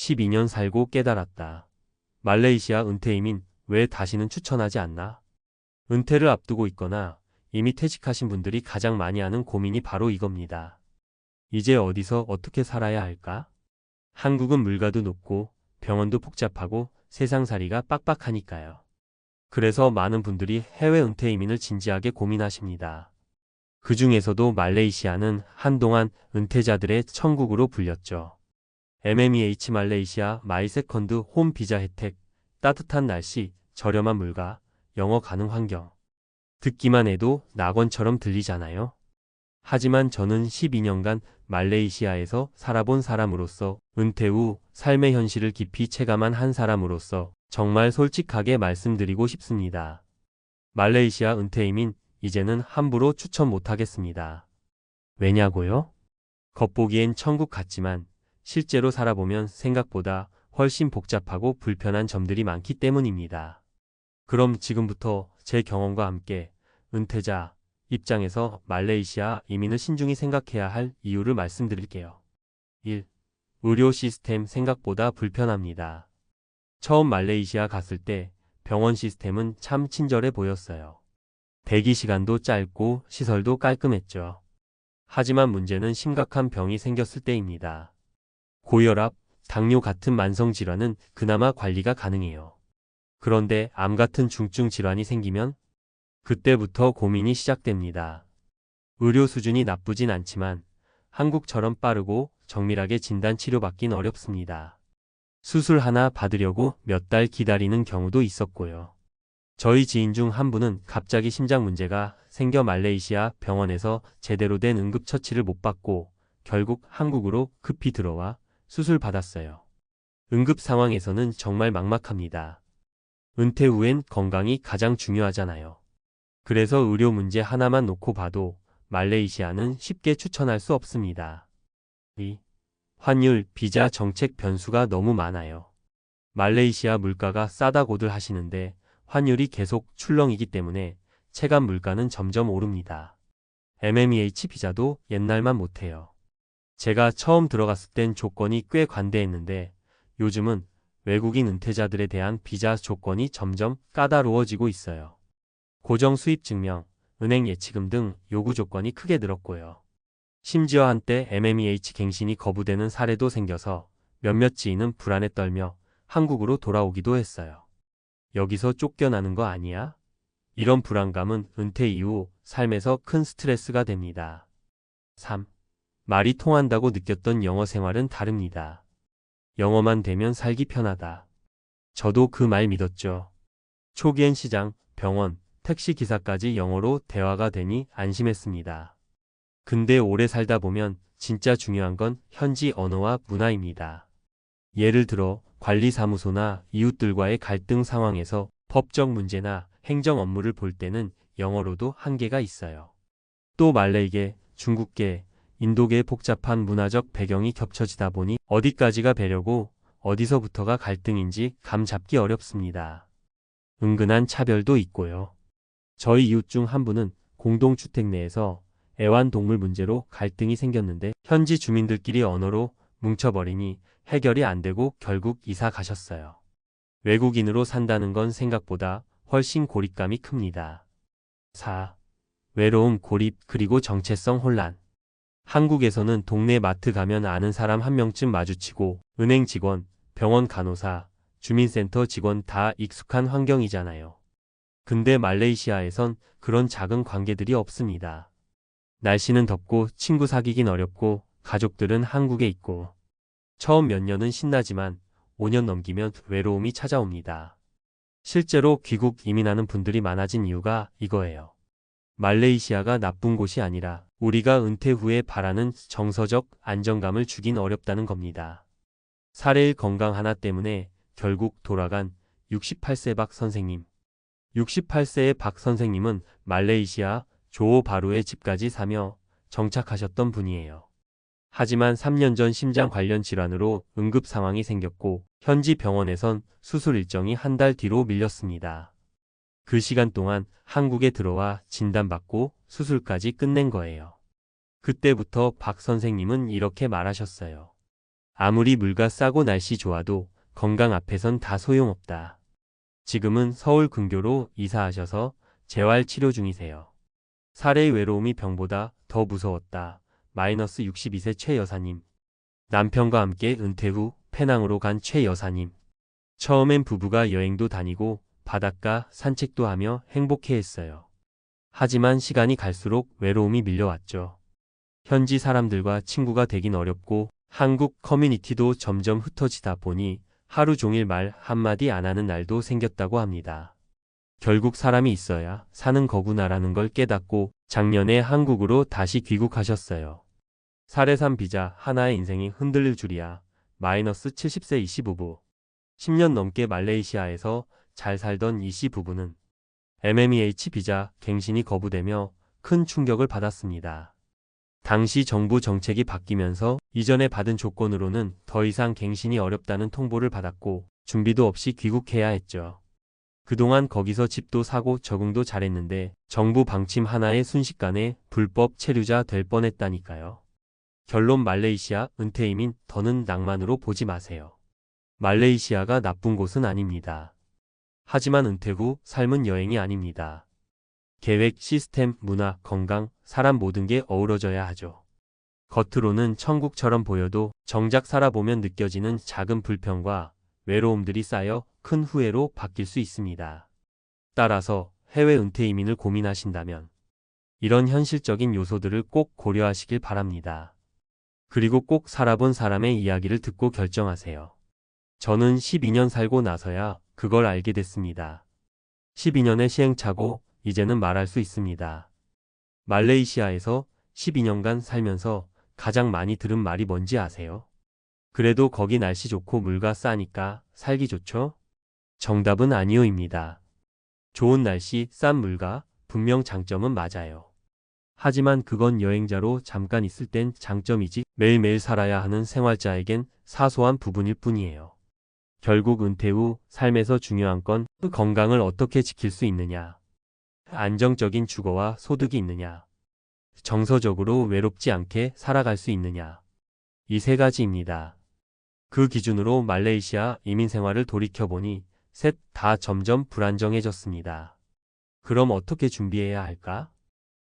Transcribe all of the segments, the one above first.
12년 살고 깨달았다. 말레이시아 은퇴 이민 왜 다시는 추천하지 않나? 은퇴를 앞두고 있거나 이미 퇴직하신 분들이 가장 많이 하는 고민이 바로 이겁니다. 이제 어디서 어떻게 살아야 할까? 한국은 물가도 높고 병원도 복잡하고 세상살이가 빡빡하니까요. 그래서 많은 분들이 해외 은퇴 이민을 진지하게 고민하십니다. 그 중에서도 말레이시아는 한동안 은퇴자들의 천국으로 불렸죠. MMEH 말레이시아 마이 세컨드 홈 비자 혜택, 따뜻한 날씨, 저렴한 물가, 영어 가능 환경. 듣기만 해도 낙원처럼 들리잖아요. 하지만 저는 12년간 말레이시아에서 살아본 사람으로서 은퇴 후 삶의 현실을 깊이 체감한 한 사람으로서 정말 솔직하게 말씀드리고 싶습니다. 말레이시아 은퇴 이민 이제는 함부로 추천 못하겠습니다. 왜냐고요? 겉보기엔 천국 같지만 실제로 살아보면 생각보다 훨씬 복잡하고 불편한 점들이 많기 때문입니다. 그럼 지금부터 제 경험과 함께 은퇴자 입장에서 말레이시아 이민을 신중히 생각해야 할 이유를 말씀드릴게요. 1. 의료 시스템 생각보다 불편합니다. 처음 말레이시아 갔을 때 병원 시스템은 참 친절해 보였어요. 대기 시간도 짧고 시설도 깔끔했죠. 하지만 문제는 심각한 병이 생겼을 때입니다. 고혈압, 당뇨 같은 만성 질환은 그나마 관리가 가능해요. 그런데 암 같은 중증 질환이 생기면 그때부터 고민이 시작됩니다. 의료 수준이 나쁘진 않지만 한국처럼 빠르고 정밀하게 진단 치료받긴 어렵습니다. 수술 하나 받으려고 몇 달 기다리는 경우도 있었고요. 저희 지인 중 한 분은 갑자기 심장 문제가 생겨 말레이시아 병원에서 제대로 된 응급처치를 못 받고 결국 한국으로 급히 들어와 수술 받았어요. 응급 상황에서는 정말 막막합니다. 은퇴 후엔 건강이 가장 중요하잖아요. 그래서 의료 문제 하나만 놓고 봐도 말레이시아는 쉽게 추천할 수 없습니다. 2. 환율, 비자 정책 변수가 너무 많아요. 말레이시아 물가가 싸다고들 하시는데 환율이 계속 출렁이기 때문에 체감 물가는 점점 오릅니다. MMEH 비자도 옛날만 못해요. 제가 처음 들어갔을 땐 조건이 꽤 관대했는데 요즘은 외국인 은퇴자들에 대한 비자 조건이 점점 까다로워지고 있어요. 고정 수입 증명, 은행 예치금 등 요구 조건이 크게 늘었고요. 심지어 한때 MMEH 갱신이 거부되는 사례도 생겨서 몇몇 지인은 불안에 떨며 한국으로 돌아오기도 했어요. 여기서 쫓겨나는 거 아니야? 이런 불안감은 은퇴 이후 삶에서 큰 스트레스가 됩니다. 3. 말이 통한다고 느꼈던 영어 생활은 다릅니다. 영어만 되면 살기 편하다. 저도 그 말 믿었죠. 초기엔 시장, 병원, 택시 기사까지 영어로 대화가 되니 안심했습니다. 근데 오래 살다 보면 진짜 중요한 건 현지 언어와 문화입니다. 예를 들어 관리사무소나 이웃들과의 갈등 상황에서 법적 문제나 행정 업무를 볼 때는 영어로도 한계가 있어요. 또 말레이계, 중국계, 인도계의 복잡한 문화적 배경이 겹쳐지다 보니 어디까지가 배려고 어디서부터가 갈등인지 감 잡기 어렵습니다. 은근한 차별도 있고요. 저희 이웃 중 한 분은 공동주택 내에서 애완동물 문제로 갈등이 생겼는데 현지 주민들끼리 언어로 뭉쳐버리니 해결이 안 되고 결국 이사 가셨어요. 외국인으로 산다는 건 생각보다 훨씬 고립감이 큽니다. 4. 외로움, 고립, 그리고 정체성 혼란. 한국에서는 동네 마트 가면 아는 사람 한 명쯤 마주치고 은행 직원, 병원 간호사, 주민센터 직원 다 익숙한 환경이잖아요. 근데 말레이시아에선 그런 작은 관계들이 없습니다. 날씨는 덥고 친구 사귀긴 어렵고 가족들은 한국에 있고 처음 몇 년은 신나지만 5년 넘기면 외로움이 찾아옵니다. 실제로 귀국 이민하는 분들이 많아진 이유가 이거예요. 말레이시아가 나쁜 곳이 아니라 우리가 은퇴 후에 바라는 정서적 안정감을 주긴 어렵다는 겁니다. 사례일 건강 하나 때문에 결국 돌아간 68세 박 선생님. 68세의 박 선생님은 말레이시아 조호 바루의 집까지 사며 정착하셨던 분이에요. 하지만 3년 전 심장 관련 질환으로 응급 상황이 생겼고 현지 병원에선 수술 일정이 한 달 뒤로 밀렸습니다. 그 시간 동안 한국에 들어와 진단받고 수술까지 끝낸 거예요. 그때부터 박 선생님은 이렇게 말하셨어요. 아무리 물가 싸고 날씨 좋아도 건강 앞에선 다 소용없다. 지금은 서울 근교로 이사하셔서 재활 치료 중이세요. 사례의 외로움이 병보다 더 무서웠다. 마이너스 62세 최 여사님. 남편과 함께 은퇴 후 페낭으로 간 최 여사님. 처음엔 부부가 여행도 다니고 바닷가 산책도 하며 행복해했어요. 하지만 시간이 갈수록 외로움이 밀려왔죠. 현지 사람들과 친구가 되긴 어렵고 한국 커뮤니티도 점점 흩어지다 보니 하루 종일 말 한마디 안 하는 날도 생겼다고 합니다. 결국 사람이 있어야 사는 거구나라는 걸 깨닫고 작년에 한국으로 다시 귀국하셨어요. 사례삼 비자 하나의 인생이 흔들릴 줄이야. 마이너스 70세 이씨 부부. 10년 넘게 말레이시아에서 잘 살던 이씨 부부는 MMEH 비자 갱신이 거부되며 큰 충격을 받았습니다. 당시 정부 정책이 바뀌면서 이전에 받은 조건으로는 더 이상 갱신이 어렵다는 통보를 받았고 준비도 없이 귀국해야 했죠. 그동안 거기서 집도 사고 적응도 잘했는데 정부 방침 하나에 순식간에 불법 체류자 될 뻔했다니까요. 결론 말레이시아 은퇴 이민 더는 낭만으로 보지 마세요. 말레이시아가 나쁜 곳은 아닙니다. 하지만 은퇴 후 삶은 여행이 아닙니다. 계획, 시스템, 문화, 건강, 사람 모든 게 어우러져야 하죠. 겉으로는 천국처럼 보여도 정작 살아보면 느껴지는 작은 불평과 외로움들이 쌓여 큰 후회로 바뀔 수 있습니다. 따라서 해외 은퇴 이민을 고민하신다면 이런 현실적인 요소들을 꼭 고려하시길 바랍니다. 그리고 꼭 살아본 사람의 이야기를 듣고 결정하세요. 저는 12년 살고 나서야 그걸 알게 됐습니다. 12년의 시행착오, 이제는 말할 수 있습니다. 말레이시아에서 12년간 살면서 가장 많이 들은 말이 뭔지 아세요? 그래도 거기 날씨 좋고 물가 싸니까 살기 좋죠? 정답은 아니요입니다. 좋은 날씨, 싼 물가, 분명 장점은 맞아요. 하지만 그건 여행자로 잠깐 있을 땐 장점이지 매일매일 살아야 하는 생활자에겐 사소한 부분일 뿐이에요. 결국 은퇴 후 삶에서 중요한 건 건강을 어떻게 지킬 수 있느냐, 안정적인 주거와 소득이 있느냐, 정서적으로 외롭지 않게 살아갈 수 있느냐, 이 세 가지입니다. 그 기준으로 말레이시아 이민 생활을 돌이켜보니 셋 다 점점 불안정해졌습니다. 그럼 어떻게 준비해야 할까?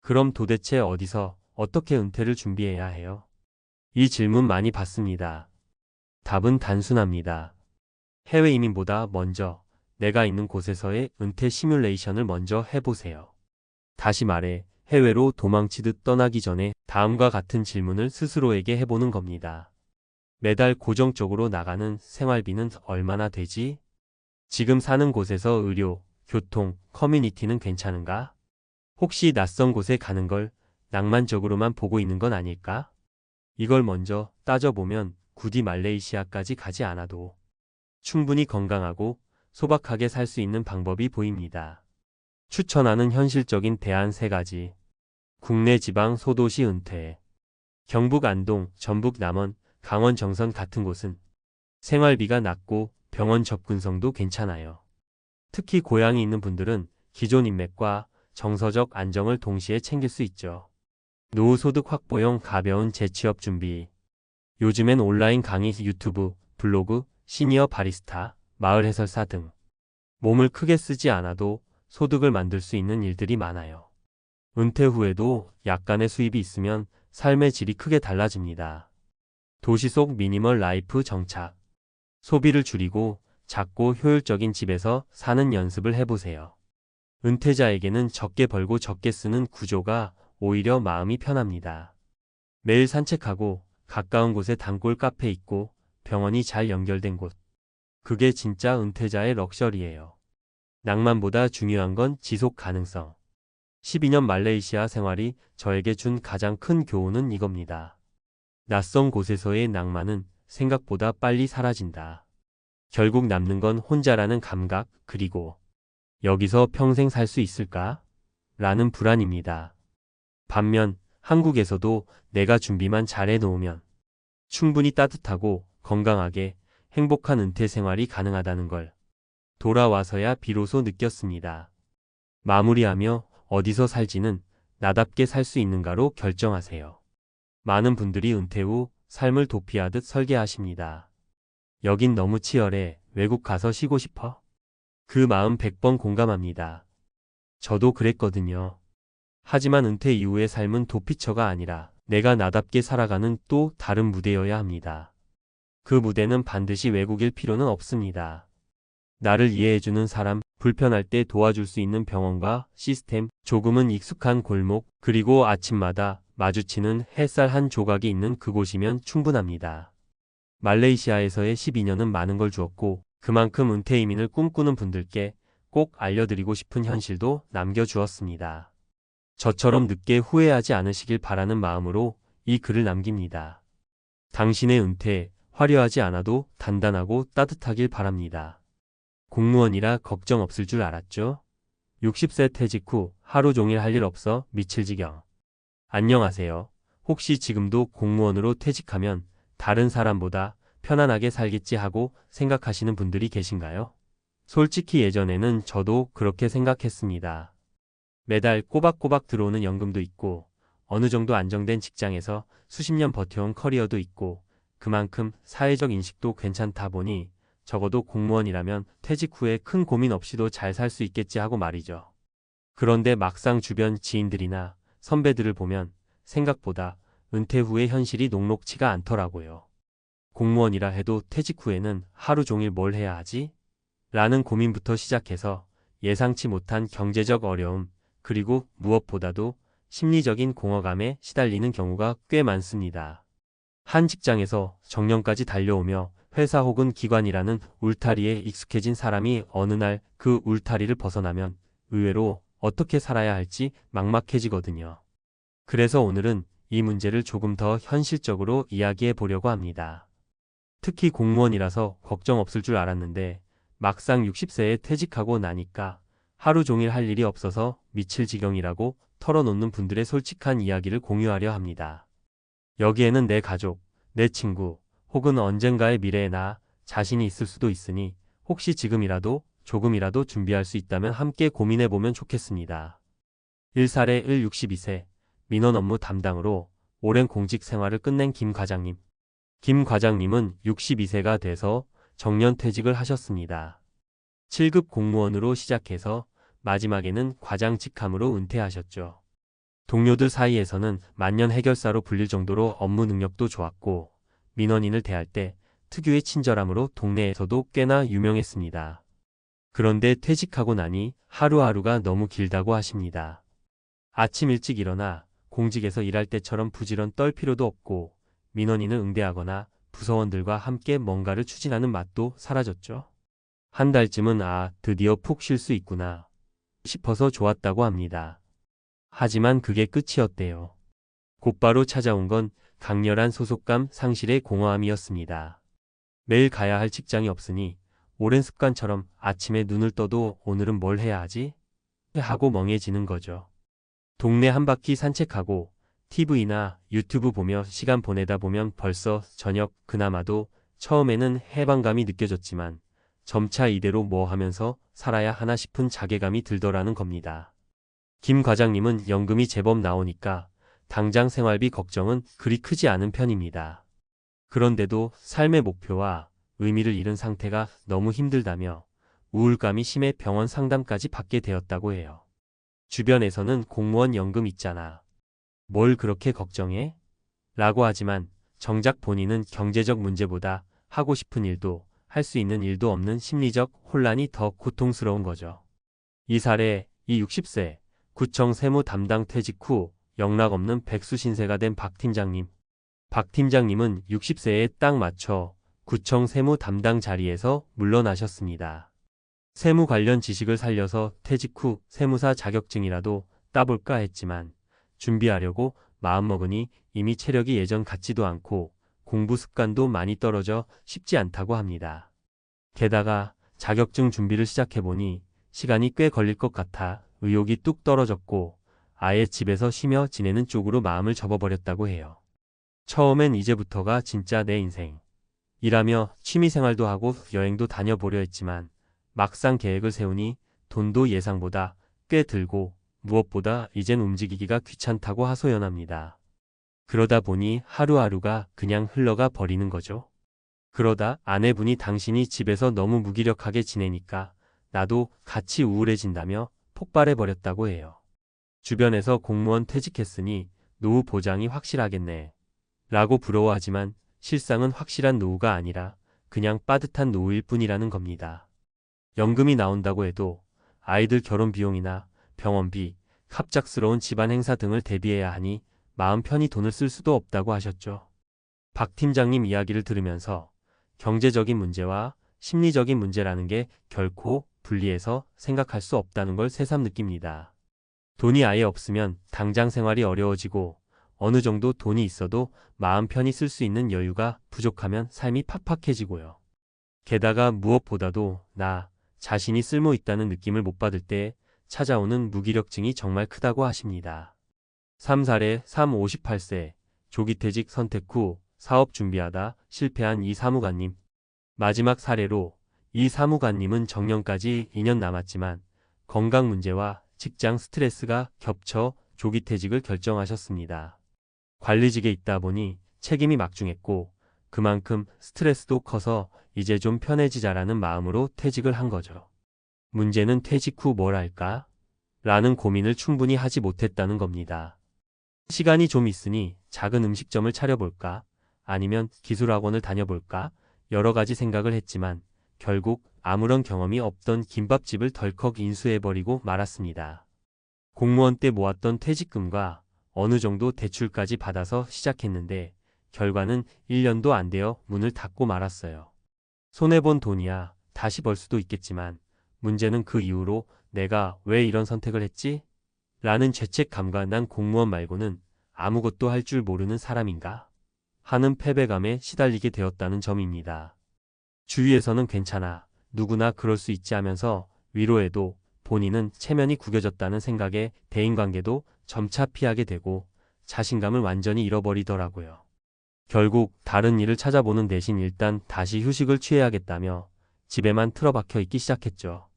그럼 도대체 어디서 어떻게 은퇴를 준비해야 해요? 이 질문 많이 받습니다. 답은 단순합니다. 해외 이민보다 먼저 내가 있는 곳에서의 은퇴 시뮬레이션을 먼저 해보세요. 다시 말해 해외로 도망치듯 떠나기 전에 다음과 같은 질문을 스스로에게 해보는 겁니다. 매달 고정적으로 나가는 생활비는 얼마나 되지? 지금 사는 곳에서 의료, 교통, 커뮤니티는 괜찮은가? 혹시 낯선 곳에 가는 걸 낭만적으로만 보고 있는 건 아닐까? 이걸 먼저 따져보면 굳이 말레이시아까지 가지 않아도 충분히 건강하고 소박하게 살 수 있는 방법이 보입니다. 추천하는 현실적인 대안 3가지. 국내 지방 소도시 은퇴. 경북 안동, 전북 남원, 강원 정선 같은 곳은 생활비가 낮고 병원 접근성도 괜찮아요. 특히 고향이 있는 분들은 기존 인맥과 정서적 안정을 동시에 챙길 수 있죠. 노후 소득 확보용 가벼운 재취업 준비. 요즘엔 온라인 강의, 유튜브, 블로그, 시니어 바리스타, 마을 해설사 등 몸을 크게 쓰지 않아도 소득을 만들 수 있는 일들이 많아요. 은퇴 후에도 약간의 수입이 있으면 삶의 질이 크게 달라집니다. 도시 속 미니멀 라이프 정착. 소비를 줄이고 작고 효율적인 집에서 사는 연습을 해보세요. 은퇴자에게는 적게 벌고 적게 쓰는 구조가 오히려 마음이 편합니다. 매일 산책하고 가까운 곳에 단골 카페 있고 병원이 잘 연결된 곳. 그게 진짜 은퇴자의 럭셔리예요. 낭만보다 중요한 건 지속 가능성. 12년 말레이시아 생활이 저에게 준 가장 큰 교훈은 이겁니다. 낯선 곳에서의 낭만은 생각보다 빨리 사라진다. 결국 남는 건 혼자라는 감각, 그리고 여기서 평생 살 수 있을까? 라는 불안입니다. 반면 한국에서도 내가 준비만 잘 해놓으면 충분히 따뜻하고 건강하게 행복한 은퇴 생활이 가능하다는 걸 돌아와서야 비로소 느꼈습니다. 마무리하며 어디서 살지는 나답게 살 수 있는가로 결정하세요. 많은 분들이 은퇴 후 삶을 도피하듯 설계하십니다. 여긴 너무 치열해. 외국 가서 쉬고 싶어? 그 마음 100번 공감합니다. 저도 그랬거든요. 하지만 은퇴 이후의 삶은 도피처가 아니라 내가 나답게 살아가는 또 다른 무대여야 합니다. 그 무대는 반드시 외국일 필요는 없습니다. 나를 이해해주는 사람, 불편할 때 도와줄 수 있는 병원과 시스템, 조금은 익숙한 골목, 그리고 아침마다 마주치는 햇살 한 조각이 있는 그곳이면 충분합니다. 말레이시아에서의 12년은 많은 걸 주었고 그만큼 은퇴 이민을 꿈꾸는 분들께 꼭 알려드리고 싶은 현실도 남겨주었습니다. 저처럼 늦게 후회하지 않으시길 바라는 마음으로 이 글을 남깁니다. 당신의 은퇴, 화려하지 않아도 단단하고 따뜻하길 바랍니다. 공무원이라 걱정 없을 줄 알았죠? 60세 퇴직 후 하루 종일 할 일 없어 미칠 지경. 안녕하세요. 혹시 지금도 공무원으로 퇴직하면 다른 사람보다 편안하게 살겠지 하고 생각하시는 분들이 계신가요? 솔직히 예전에는 저도 그렇게 생각했습니다. 매달 꼬박꼬박 들어오는 연금도 있고 어느 정도 안정된 직장에서 수십 년 버텨온 커리어도 있고 그만큼 사회적 인식도 괜찮다 보니 적어도 공무원이라면 퇴직 후에 큰 고민 없이도 잘 살 수 있겠지 하고 말이죠. 그런데 막상 주변 지인들이나 선배들을 보면 생각보다 은퇴 후의 현실이 녹록치가 않더라고요. 공무원이라 해도 퇴직 후에는 하루 종일 뭘 해야 하지? 라는 고민부터 시작해서 예상치 못한 경제적 어려움, 그리고 무엇보다도 심리적인 공허감에 시달리는 경우가 꽤 많습니다. 한 직장에서 정년까지 달려오며 회사 혹은 기관이라는 울타리에 익숙해진 사람이 어느 날 그 울타리를 벗어나면 의외로 어떻게 살아야 할지 막막해지거든요. 그래서 오늘은 이 문제를 조금 더 현실적으로 이야기해 보려고 합니다. 특히 공무원이라서 걱정 없을 줄 알았는데 막상 60세에 퇴직하고 나니까 하루 종일 할 일이 없어서 미칠 지경이라고 털어놓는 분들의 솔직한 이야기를 공유하려 합니다. 여기에는 내 가족, 내 친구, 혹은 언젠가의 미래의 나 자신이 있을 수도 있으니 혹시 지금이라도 조금이라도 준비할 수 있다면 함께 고민해보면 좋겠습니다. 1사례 62세 민원 업무 담당으로 오랜 공직 생활을 끝낸 김 과장님. 김 과장님은 62세가 돼서 정년 퇴직을 하셨습니다. 7급 공무원으로 시작해서 마지막에는 과장 직함으로 은퇴하셨죠. 동료들 사이에서는 만년 해결사로 불릴 정도로 업무 능력도 좋았고 민원인을 대할 때 특유의 친절함으로 동네에서도 꽤나 유명했습니다. 그런데 퇴직하고 나니 하루하루가 너무 길다고 하십니다. 아침 일찍 일어나 공직에서 일할 때처럼 부지런 떨 필요도 없고 민원인을 응대하거나 부서원들과 함께 뭔가를 추진하는 맛도 사라졌죠. 한 달쯤은 드디어 푹 쉴 수 있구나 싶어서 좋았다고 합니다. 하지만 그게 끝이었대요. 곧바로 찾아온 건 강렬한 소속감 상실의 공허함이었습니다. 매일 가야 할 직장이 없으니 오랜 습관처럼 아침에 눈을 떠도 오늘은 뭘 해야 하지? 하고 멍해지는 거죠. 동네 한 바퀴 산책하고 TV나 유튜브 보며 시간 보내다 보면 벌써 저녁. 그나마도 처음에는 해방감이 느껴졌지만 점차 이대로 뭐 하면서 살아야 하나 싶은 자괴감이 들더라는 겁니다. 김 과장님은 연금이 제법 나오니까 당장 생활비 걱정은 그리 크지 않은 편입니다. 그런데도 삶의 목표와 의미를 잃은 상태가 너무 힘들다며 우울감이 심해 병원 상담까지 받게 되었다고 해요. 주변에서는 공무원 연금 있잖아. 뭘 그렇게 걱정해? 라고 하지만 정작 본인은 경제적 문제보다 하고 싶은 일도 할 수 있는 일도 없는 심리적 혼란이 더 고통스러운 거죠. 이 사례, 이 60세 구청 세무 담당 퇴직 후 영락 없는 백수 신세가 된 박 팀장님. 박 팀장님은 60세에 딱 맞춰 구청 세무 담당 자리에서 물러나셨습니다. 세무 관련 지식을 살려서 퇴직 후 세무사 자격증이라도 따볼까 했지만 준비하려고 마음먹으니 이미 체력이 예전 같지도 않고 공부 습관도 많이 떨어져 쉽지 않다고 합니다. 게다가 자격증 준비를 시작해보니 시간이 꽤 걸릴 것 같아 의욕이 뚝 떨어졌고 아예 집에서 쉬며 지내는 쪽으로 마음을 접어버렸다고 해요. 처음엔 이제부터가 진짜 내 인생. 일하며 취미생활도 하고 여행도 다녀보려 했지만 막상 계획을 세우니 돈도 예상보다 꽤 들고 무엇보다 이젠 움직이기가 귀찮다고 하소연합니다. 그러다 보니 하루하루가 그냥 흘러가 버리는 거죠. 그러다 아내분이 당신이 집에서 너무 무기력하게 지내니까 나도 같이 우울해진다며 폭발해 버렸다고 해요. 주변에서 공무원 퇴직했으니 노후 보장이 확실하겠네. 라고 부러워하지만 실상은 확실한 노후가 아니라 그냥 빠듯한 노후일 뿐이라는 겁니다. 연금이 나온다고 해도 아이들 결혼 비용이나 병원비, 갑작스러운 집안 행사 등을 대비해야 하니 마음 편히 돈을 쓸 수도 없다고 하셨죠. 박 팀장님 이야기를 들으면서 경제적인 문제와 심리적인 문제라는 게 결코 분리해서 생각할 수 없다는 걸 새삼 느낍니다. 돈이 아예 없으면 당장 생활이 어려워지고 어느 정도 돈이 있어도 마음 편히 쓸 수 있는 여유가 부족하면 삶이 팍팍해지고요. 게다가 무엇보다도 나 자신이 쓸모 있다는 느낌을 못 받을 때 찾아오는 무기력증이 정말 크다고 하십니다. 3사례 58세 조기퇴직 선택 후 사업 준비하다 실패한 이 사무관님. 마지막 사례로 이 사무관님은 정년까지 2년 남았지만 건강 문제와 직장 스트레스가 겹쳐 조기퇴직을 결정하셨습니다. 관리직에 있다 보니 책임이 막중했고 그만큼 스트레스도 커서 이제 좀 편해지자라는 마음으로 퇴직을 한 거죠. 문제는 퇴직 후 뭘 할까? 라는 고민을 충분히 하지 못했다는 겁니다. 시간이 좀 있으니 작은 음식점을 차려볼까? 아니면 기술학원을 다녀볼까? 여러 가지 생각을 했지만 결국 아무런 경험이 없던 김밥집을 덜컥 인수해버리고 말았습니다. 공무원 때 모았던 퇴직금과 어느 정도 대출까지 받아서 시작했는데 결과는 1년도 안 되어 문을 닫고 말았어요. 손해본 돈이야 다시 벌 수도 있겠지만 문제는 그 이후로 내가 왜 이런 선택을 했지? 라는 죄책감과 난 공무원 말고는 아무것도 할 줄 모르는 사람인가? 하는 패배감에 시달리게 되었다는 점입니다. 주위에서는 괜찮아, 누구나 그럴 수 있지 하면서 위로해도 본인은 체면이 구겨졌다는 생각에 대인관계도 점차 피하게 되고 자신감을 완전히 잃어버리더라고요. 결국 다른 일을 찾아보는 대신 일단 다시 휴식을 취해야겠다며 집에만 틀어박혀 있기 시작했죠.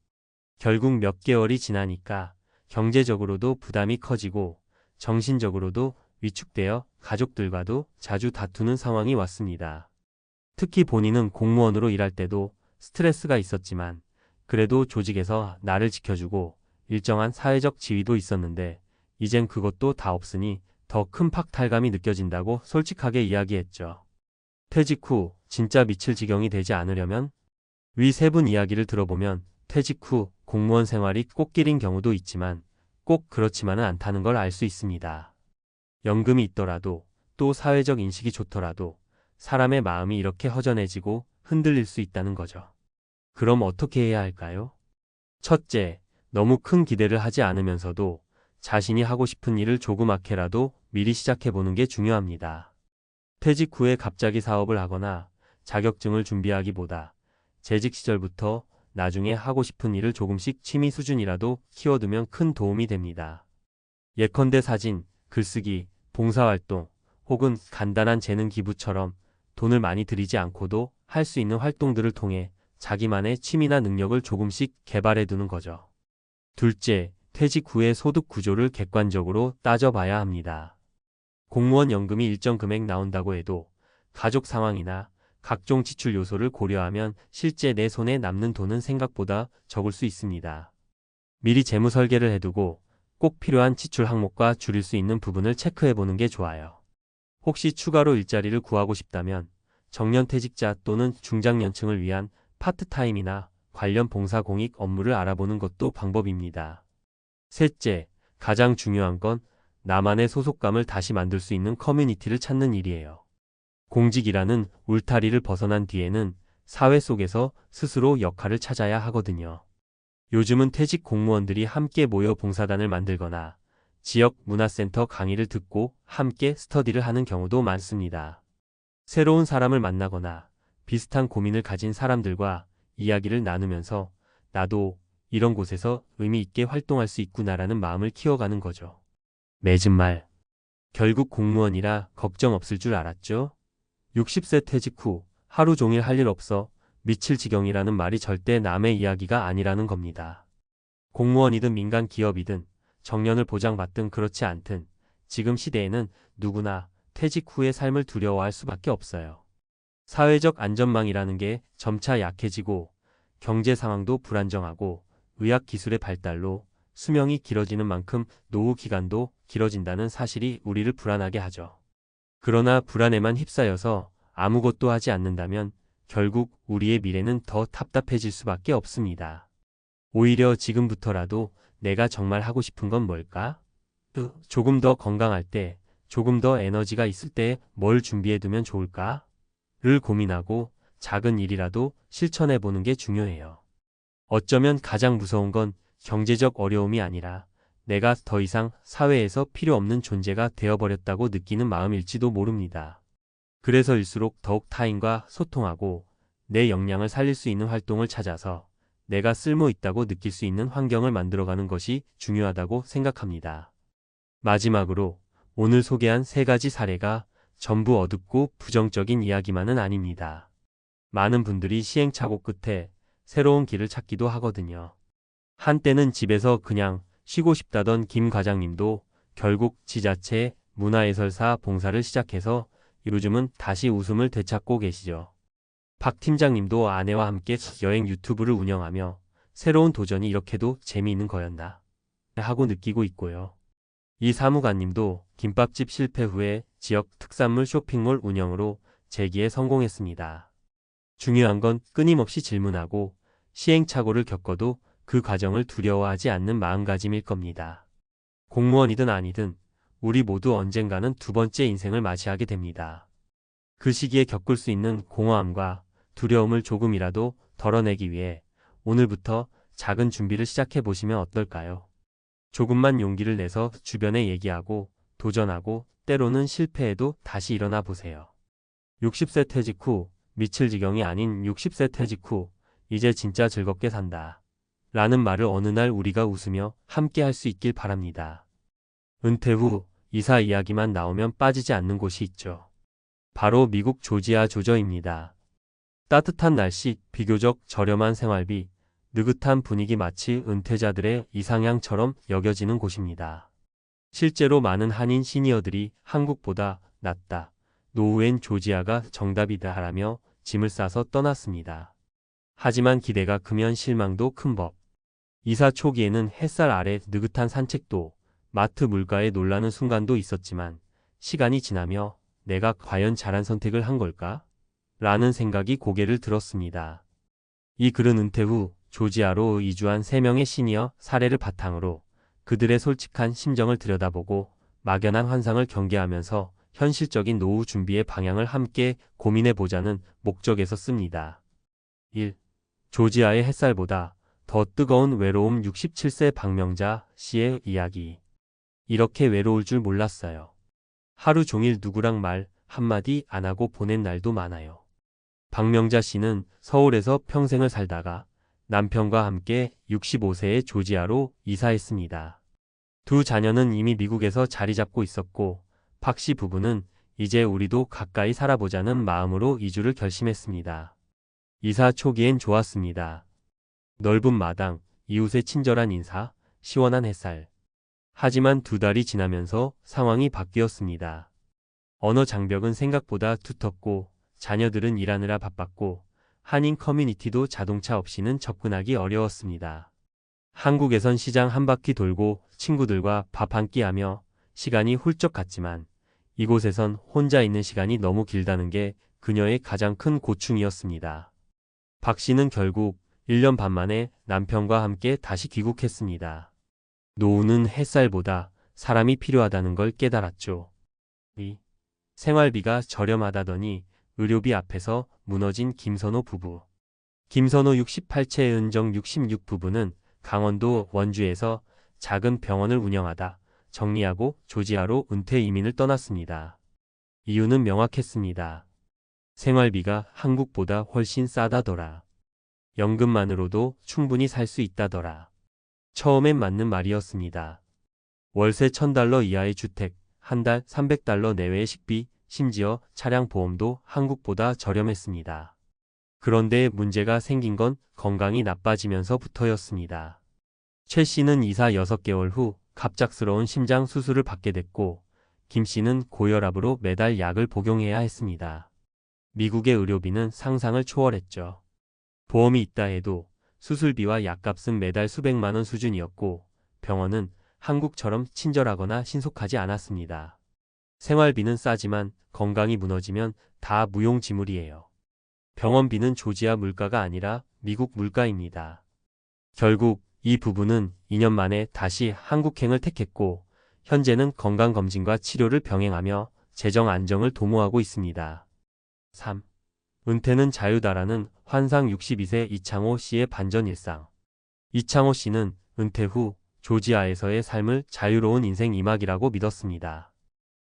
결국 몇 개월이 지나니까 경제적으로도 부담이 커지고 정신적으로도 위축되어 가족들과도 자주 다투는 상황이 왔습니다. 특히 본인은 공무원으로 일할 때도 스트레스가 있었지만 그래도 조직에서 나를 지켜주고 일정한 사회적 지위도 있었는데 이젠 그것도 다 없으니 더 큰 박탈감이 느껴진다고 솔직하게 이야기했죠. 퇴직 후 진짜 미칠 지경이 되지 않으려면 위 세 분 이야기를 들어보면 퇴직 후 공무원 생활이 꽃길인 경우도 있지만 꼭 그렇지만은 않다는 걸 알 수 있습니다. 연금이 있더라도 또 사회적 인식이 좋더라도 사람의 마음이 이렇게 허전해지고 흔들릴 수 있다는 거죠. 그럼 어떻게 해야 할까요? 첫째, 너무 큰 기대를 하지 않으면서도 자신이 하고 싶은 일을 조그맣게라도 미리 시작해보는 게 중요합니다. 퇴직 후에 갑자기 사업을 하거나 자격증을 준비하기보다 재직 시절부터 나중에 하고 싶은 일을 조금씩 취미 수준이라도 키워두면 큰 도움이 됩니다. 예컨대 사진, 글쓰기, 봉사활동 혹은 간단한 재능 기부처럼 돈을 많이 들이지 않고도 할 수 있는 활동들을 통해 자기만의 취미나 능력을 조금씩 개발해두는 거죠. 둘째, 퇴직 후의 소득 구조를 객관적으로 따져봐야 합니다. 공무원 연금이 일정 금액 나온다고 해도 가족 상황이나 각종 지출 요소를 고려하면 실제 내 손에 남는 돈은 생각보다 적을 수 있습니다. 미리 재무 설계를 해두고 꼭 필요한 지출 항목과 줄일 수 있는 부분을 체크해보는 게 좋아요. 혹시 추가로 일자리를 구하고 싶다면 정년퇴직자 또는 중장년층을 위한 파트타임이나 관련 봉사 공익 업무를 알아보는 것도 방법입니다. 셋째, 가장 중요한 건 나만의 소속감을 다시 만들 수 있는 커뮤니티를 찾는 일이에요. 공직이라는 울타리를 벗어난 뒤에는 사회 속에서 스스로 역할을 찾아야 하거든요. 요즘은 퇴직 공무원들이 함께 모여 봉사단을 만들거나 지역 문화센터 강의를 듣고 함께 스터디를 하는 경우도 많습니다. 새로운 사람을 만나거나 비슷한 고민을 가진 사람들과 이야기를 나누면서 나도 이런 곳에서 의미 있게 활동할 수 있구나라는 마음을 키워가는 거죠. 맺은 말. 결국 공무원이라 걱정 없을 줄 알았죠? 60세 퇴직 후 하루 종일 할 일 없어 미칠 지경이라는 말이 절대 남의 이야기가 아니라는 겁니다. 공무원이든 민간 기업이든 정년을 보장받든 그렇지 않든 지금 시대에는 누구나 퇴직 후의 삶을 두려워할 수밖에 없어요. 사회적 안전망이라는 게 점차 약해지고 경제 상황도 불안정하고 의학 기술의 발달로 수명이 길어지는 만큼 노후 기간도 길어진다는 사실이 우리를 불안하게 하죠. 그러나 불안에만 휩싸여서 아무것도 하지 않는다면 결국 우리의 미래는 더 답답해질 수밖에 없습니다. 오히려 지금부터라도 내가 정말 하고 싶은 건 뭘까? 조금 더 건강할 때, 조금 더 에너지가 있을 때 뭘 준비해두면 좋을까? 를 고민하고 작은 일이라도 실천해보는 게 중요해요. 어쩌면 가장 무서운 건 경제적 어려움이 아니라 내가 더 이상 사회에서 필요 없는 존재가 되어버렸다고 느끼는 마음일지도 모릅니다. 그래서일수록 더욱 타인과 소통하고 내 역량을 살릴 수 있는 활동을 찾아서 내가 쓸모 있다고 느낄 수 있는 환경을 만들어가는 것이 중요하다고 생각합니다. 마지막으로 오늘 소개한 3가지 사례가 전부 어둡고 부정적인 이야기만은 아닙니다. 많은 분들이 시행착오 끝에 새로운 길을 찾기도 하거든요. 한때는 집에서 그냥 쉬고 싶다던 김 과장님도 결국 지자체 문화예술사 봉사를 시작해서 요즘은 다시 웃음을 되찾고 계시죠. 박 팀장님도 아내와 함께 여행 유튜브를 운영하며 새로운 도전이 이렇게도 재미있는 거였나 하고 느끼고 있고요. 이 사무관님도 김밥집 실패 후에 지역 특산물 쇼핑몰 운영으로 재기에 성공했습니다. 중요한 건 끊임없이 질문하고 시행착오를 겪어도 그 과정을 두려워하지 않는 마음가짐일 겁니다. 공무원이든 아니든 우리 모두 언젠가는 2번째 인생을 맞이하게 됩니다. 그 시기에 겪을 수 있는 공허함과 두려움을 조금이라도 덜어내기 위해 오늘부터 작은 준비를 시작해 보시면 어떨까요? 조금만 용기를 내서 주변에 얘기하고 도전하고 때로는 실패해도 다시 일어나 보세요. 60세 퇴직 후 미칠 지경이 아닌 60세 퇴직 후 이제 진짜 즐겁게 산다. 라는 말을 어느 날 우리가 웃으며 함께 할 수 있길 바랍니다. 은퇴 후 이사 이야기만 나오면 빠지지 않는 곳이 있죠. 바로 미국 조지아 조저입니다. 따뜻한 날씨, 비교적 저렴한 생활비, 느긋한 분위기 마치 은퇴자들의 이상향처럼 여겨지는 곳입니다. 실제로 많은 한인 시니어들이 한국보다 낫다, 노후엔 조지아가 정답이다라며 짐을 싸서 떠났습니다. 하지만 기대가 크면 실망도 큰 법. 이사 초기에는 햇살 아래 느긋한 산책도, 마트 물가에 놀라는 순간도 있었지만 시간이 지나며 내가 과연 잘한 선택을 한 걸까? 라는 생각이 고개를 들었습니다. 이 글은 은퇴 후 조지아로 이주한 3명의 시니어 사례를 바탕으로 그들의 솔직한 심정을 들여다보고 막연한 환상을 경계하면서 현실적인 노후 준비의 방향을 함께 고민해보자는 목적에서 씁니다. 1. 조지아의 햇살보다 더 뜨거운 외로움 67세 박명자 씨의 이야기. 이렇게 외로울 줄 몰랐어요. 하루 종일 누구랑 말 한마디 안 하고 보낸 날도 많아요. 박명자 씨는 서울에서 평생을 살다가 남편과 함께 65세의 조지아로 이사했습니다. 2 자녀는 이미 미국에서 자리 잡고 있었고 박 씨 부부는 이제 우리도 가까이 살아보자는 마음으로 이주를 결심했습니다. 이사 초기엔 좋았습니다. 넓은 마당, 이웃의 친절한 인사, 시원한 햇살. 하지만 2달이 지나면서 상황이 바뀌었습니다. 언어 장벽은 생각보다 두텁고 자녀들은 일하느라 바빴고 한인 커뮤니티도 자동차 없이는 접근하기 어려웠습니다. 한국에선 시장 한 바퀴 돌고 친구들과 밥 한 끼 하며 시간이 훌쩍 갔지만 이곳에선 혼자 있는 시간이 너무 길다는 게 그녀의 가장 큰 고충이었습니다. 박 씨는 결국 1년 반 만에 남편과 함께 다시 귀국했습니다. 노후는 햇살보다 사람이 필요하다는 걸 깨달았죠. 2. 생활비가 저렴하다더니 의료비 앞에서 무너진 김선호 부부. 김선호 68채 은정 66 부부는 강원도 원주에서 작은 병원을 운영하다 정리하고 조지아로 은퇴 이민을 떠났습니다. 이유는 명확했습니다. 생활비가 한국보다 훨씬 싸다더라. 연금만으로도 충분히 살 수 있다더라. 처음엔 맞는 말이었습니다. 월세 $1,000 이하의 주택, 한 달 $300 내외의 식비, 심지어 차량 보험도 한국보다 저렴했습니다. 그런데 문제가 생긴 건 건강이 나빠지면서부터였습니다. 최 씨는 이사 6개월 후 갑작스러운 심장 수술을 받게 됐고 김 씨는 고혈압으로 매달 약을 복용해야 했습니다. 미국의 의료비는 상상을 초월했죠. 보험이 있다 해도 수술비와 약값은 매달 수백만 원 수준이었고 병원은 한국처럼 친절하거나 신속하지 않았습니다. 생활비는 싸지만 건강이 무너지면 다 무용지물이에요. 병원비는 조지아 물가가 아니라 미국 물가입니다. 결국 이 부부는 2년 만에 다시 한국행을 택했고 현재는 건강검진과 치료를 병행하며 재정 안정을 도모하고 있습니다. 3. 은퇴는 자유다라는 환상 62세 이창호 씨의 반전 일상. 이창호 씨는 은퇴 후 조지아에서의 삶을 자유로운 인생 이막이라고 믿었습니다.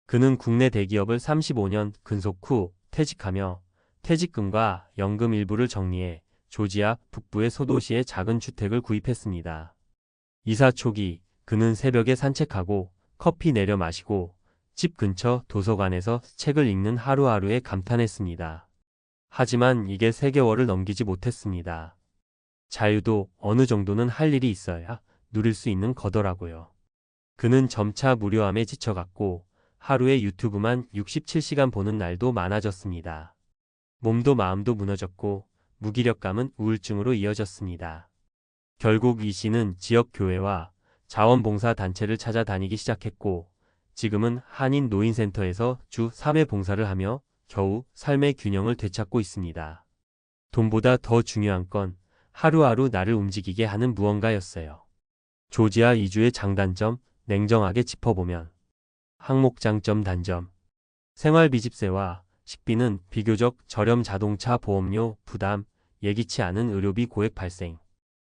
그는 국내 대기업을 35년 근속 후 퇴직하며 퇴직금과 연금 일부를 정리해 조지아 북부의 소도시에 작은 주택을 구입했습니다. 이사 초기 그는 새벽에 산책하고 커피 내려 마시고 집 근처 도서관에서 책을 읽는 하루하루에 감탄했습니다. 하지만 이게 3개월을 넘기지 못했습니다. 자유도 어느 정도는 할 일이 있어야 누릴 수 있는 거더라고요. 그는 점차 무료함에 지쳐갔고 하루에 유튜브만 67시간 보는 날도 많아졌습니다. 몸도 마음도 무너졌고 무기력감은 우울증으로 이어졌습니다. 결국 이 씨는 지역 교회와 자원봉사 단체를 찾아다니기 시작했고 지금은 한인 노인센터에서 주 3회 봉사를 하며 겨우 삶의 균형을 되찾고 있습니다. 돈보다 더 중요한 건 하루하루 나를 움직이게 하는 무언가였어요. 조지아 이주의 장단점 냉정하게 짚어보면 항목 장점 단점 생활비 집세와 식비는 비교적 저렴 자동차 보험료 부담 예기치 않은 의료비 고액 발생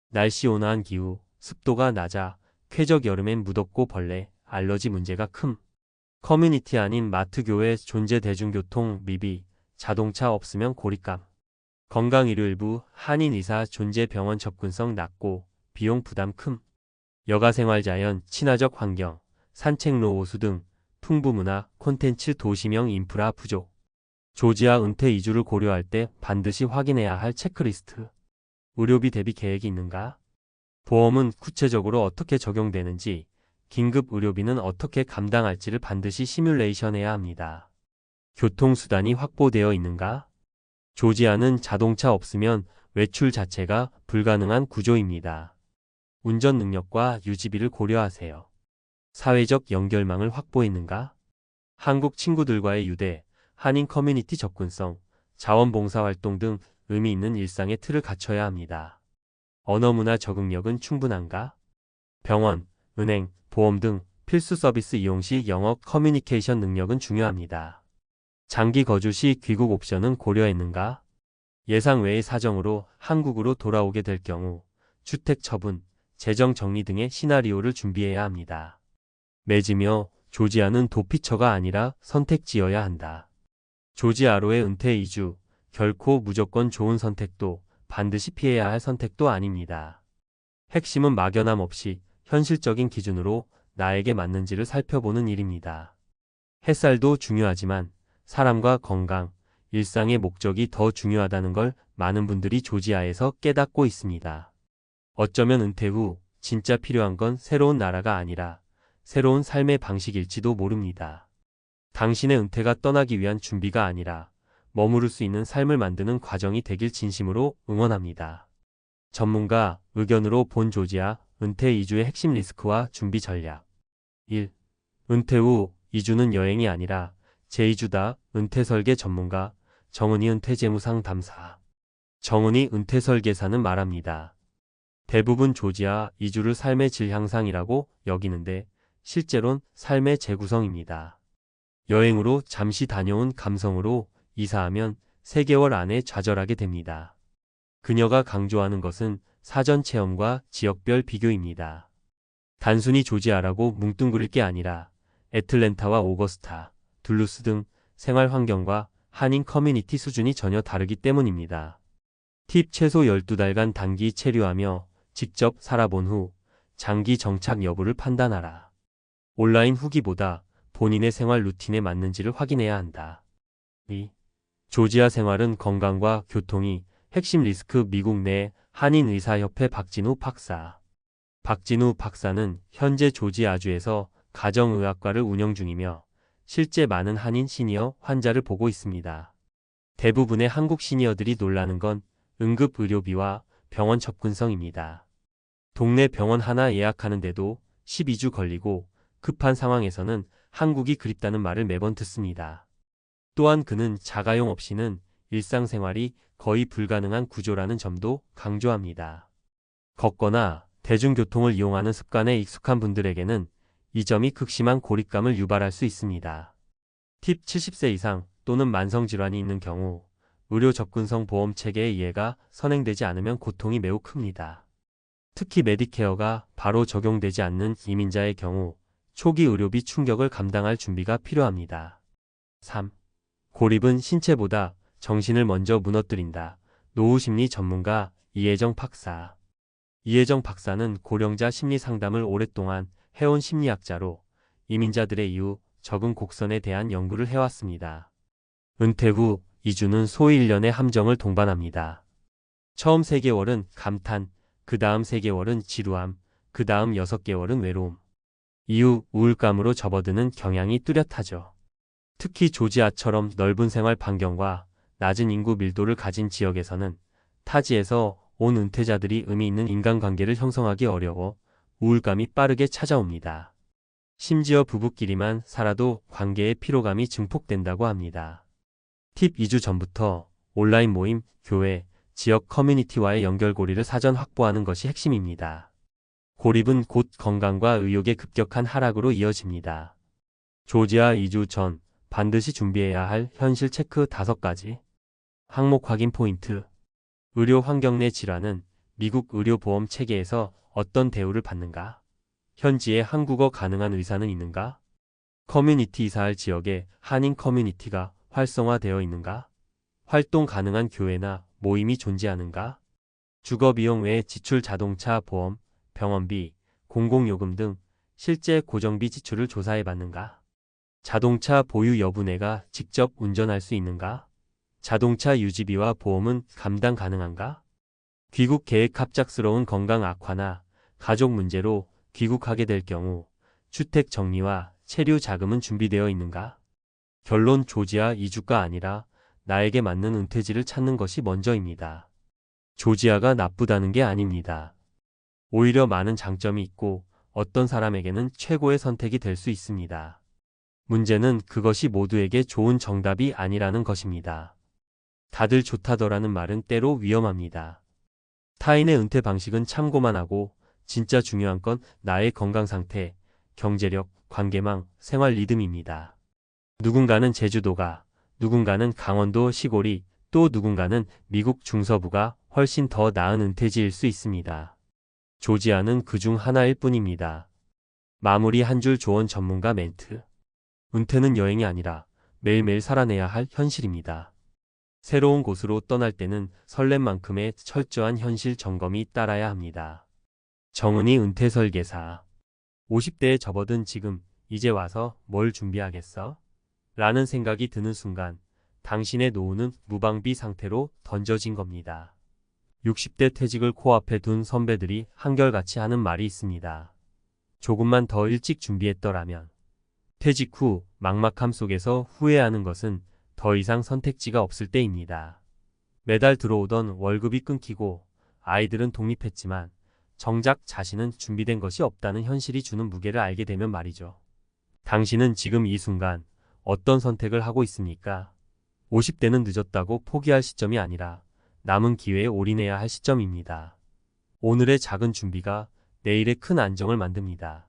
날씨 온화한 기후 습도가 낮아 쾌적 여름엔 무덥고 벌레 알러지 문제가 큼 커뮤니티 아닌 마트 교회 존재 대중교통 미비 자동차 없으면 고립감 건강의료 일부 한인 의사 존재 병원 접근성 낮고 비용 부담 큼 여가생활 자연 친화적 환경 산책로 호수 등 풍부문화 콘텐츠 도시명 인프라 부족 조지아 은퇴 이주를 고려할 때 반드시 확인해야 할 체크리스트 의료비 대비 계획이 있는가? 보험은 구체적으로 어떻게 적용되는지 긴급 의료비는 어떻게 감당할지를 반드시 시뮬레이션해야 합니다. 교통수단이 확보되어 있는가? 조지아는 자동차 없으면 외출 자체가 불가능한 구조입니다. 운전 능력과 유지비를 고려하세요. 사회적 연결망을 확보했는가? 한국 친구들과의 유대, 한인 커뮤니티 접근성, 자원봉사활동 등 의미 있는 일상의 틀을 갖춰야 합니다. 언어문화 적응력은 충분한가? 병원, 은행, 보험 등 필수 서비스 이용 시 영어 커뮤니케이션 능력은 중요합니다. 장기 거주 시 귀국 옵션은 고려했는가? 예상 외의 사정으로 한국으로 돌아오게 될 경우 주택 처분, 재정 정리 등의 시나리오를 준비해야 합니다. 맺으며 조지아는 도피처가 아니라 선택지여야 한다. 조지아로의 은퇴 이주, 결코 무조건 좋은 선택도 반드시 피해야 할 선택도 아닙니다. 핵심은 막연함 없이 현실적인 기준으로 나에게 맞는지를 살펴보는 일입니다. 햇살도 중요하지만 사람과 건강, 일상의 목적이 더 중요하다는 걸 많은 분들이 조지아에서 깨닫고 있습니다. 어쩌면 은퇴 후 진짜 필요한 건 새로운 나라가 아니라 새로운 삶의 방식일지도 모릅니다. 당신의 은퇴가 떠나기 위한 준비가 아니라 머무를 수 있는 삶을 만드는 과정이 되길 진심으로 응원합니다. 전문가 의견으로 본 조지아 은퇴 이주의 핵심 리스크와 준비 전략 1. 은퇴 후 이주는 여행이 아니라 재이주다. 은퇴 설계 전문가 정은희 은퇴 재무상담사 정은희 은퇴 설계사는 말합니다. 대부분 조지아 이주를 삶의 질 향상이라고 여기는데 실제론 삶의 재구성입니다. 여행으로 잠시 다녀온 감성으로 이사하면 3개월 안에 좌절하게 됩니다. 그녀가 강조하는 것은 사전 체험과 지역별 비교입니다. 단순히 조지아라고 뭉뚱그릴 게 아니라 애틀랜타와 오거스타, 둘루스 등 생활 환경과 한인 커뮤니티 수준이 전혀 다르기 때문입니다. 팁 최소 12달간 단기 체류하며 직접 살아본 후 장기 정착 여부를 판단하라. 온라인 후기보다 본인의 생활 루틴에 맞는지를 확인해야 한다. 2. 조지아 생활은 건강과 교통이 핵심 리스크 미국 내 한인의사협회 박진우 박사. 박진우 박사는 현재 조지아주에서 가정의학과를 운영 중이며 실제 많은 한인 시니어 환자를 보고 있습니다. 대부분의 한국 시니어들이 놀라는 건 응급의료비와 병원 접근성입니다. 동네 병원 하나 예약하는데도 12주 걸리고 급한 상황에서는 한국이 그립다는 말을 매번 듣습니다. 또한 그는 자가용 없이는 일상생활이 거의 불가능한 구조라는 점도 강조합니다. 걷거나 대중교통을 이용하는 습관에 익숙한 분들에게는 이 점이 극심한 고립감을 유발할 수 있습니다. 팁 70세 이상 또는 만성질환이 있는 경우 의료 접근성 보험 체계의 이해가 선행되지 않으면 고통이 매우 큽니다. 특히 메디케어가 바로 적용되지 않는 이민자의 경우 초기 의료비 충격을 감당할 준비가 필요합니다. 3. 고립은 신체보다 정신을 먼저 무너뜨린다. 노후심리 전문가 이혜정 박사. 이혜정 박사는 고령자 심리 상담을 오랫동안 해온 심리학자로 이민자들의 이후 적응 곡선에 대한 연구를 해왔습니다. 은퇴 후 이주는 소위 1년의 함정을 동반합니다. 처음 3개월은 감탄, 그 다음 3개월은 지루함, 그 다음 6개월은 외로움. 이후 우울감으로 접어드는 경향이 뚜렷하죠. 특히 조지아처럼 넓은 생활 반경과 낮은 인구 밀도를 가진 지역에서는 타지에서 온 은퇴자들이 의미 있는 인간관계를 형성하기 어려워 우울감이 빠르게 찾아옵니다. 심지어 부부끼리만 살아도 관계의 피로감이 증폭된다고 합니다. 팁 2주 전부터 온라인 모임, 교회, 지역 커뮤니티와의 연결고리를 사전 확보하는 것이 핵심입니다. 고립은 곧 건강과 의욕의 급격한 하락으로 이어집니다. 조지아 2주 전 반드시 준비해야 할 현실 체크 5가지. 항목 확인 포인트. 의료 환경 내 질환은 미국 의료보험 체계에서 어떤 대우를 받는가? 현지에 한국어 가능한 의사는 있는가? 커뮤니티 이사할 지역에 한인 커뮤니티가 활성화되어 있는가? 활동 가능한 교회나 모임이 존재하는가? 주거비용 외에 지출 자동차 보험, 병원비, 공공요금 등 실제 고정비 지출을 조사해 봤는가? 자동차 보유 여부 내가 직접 운전할 수 있는가? 자동차 유지비와 보험은 감당 가능한가? 귀국 계획 갑작스러운 건강 악화나 가족 문제로 귀국하게 될 경우 주택 정리와 체류 자금은 준비되어 있는가? 결론 조지아 이주가 아니라 나에게 맞는 은퇴지를 찾는 것이 먼저입니다. 조지아가 나쁘다는 게 아닙니다. 오히려 많은 장점이 있고 어떤 사람에게는 최고의 선택이 될 수 있습니다. 문제는 그것이 모두에게 좋은 정답이 아니라는 것입니다. 다들 좋다더라는 말은 때로 위험합니다. 타인의 은퇴 방식은 참고만 하고 진짜 중요한 건 나의 건강 상태, 경제력, 관계망, 생활 리듬입니다. 누군가는 제주도가, 누군가는 강원도 시골이, 또 누군가는 미국 중서부가 훨씬 더 나은 은퇴지일 수 있습니다. 조지아는 그중 하나일 뿐입니다. 마무리 한 줄 조언 전문가 멘트. 은퇴는 여행이 아니라 매일매일 살아내야 할 현실입니다. 새로운 곳으로 떠날 때는 설렘만큼의 철저한 현실 점검이 따라야 합니다. 정은희 은퇴 설계사. 50대에 접어든 지금 이제 와서 뭘 준비하겠어? 라는 생각이 드는 순간 당신의 노후는 무방비 상태로 던져진 겁니다. 60대 퇴직을 코앞에 둔 선배들이 한결같이 하는 말이 있습니다. 조금만 더 일찍 준비했더라면. 퇴직 후 막막함 속에서 후회하는 것은 더 이상 선택지가 없을 때입니다. 매달 들어오던 월급이 끊기고 아이들은 독립했지만 정작 자신은 준비된 것이 없다는 현실이 주는 무게를 알게 되면 말이죠. 당신은 지금 이 순간 어떤 선택을 하고 있습니까? 50대는 늦었다고 포기할 시점이 아니라 남은 기회에 올인해야 할 시점입니다. 오늘의 작은 준비가 내일의 큰 안정을 만듭니다.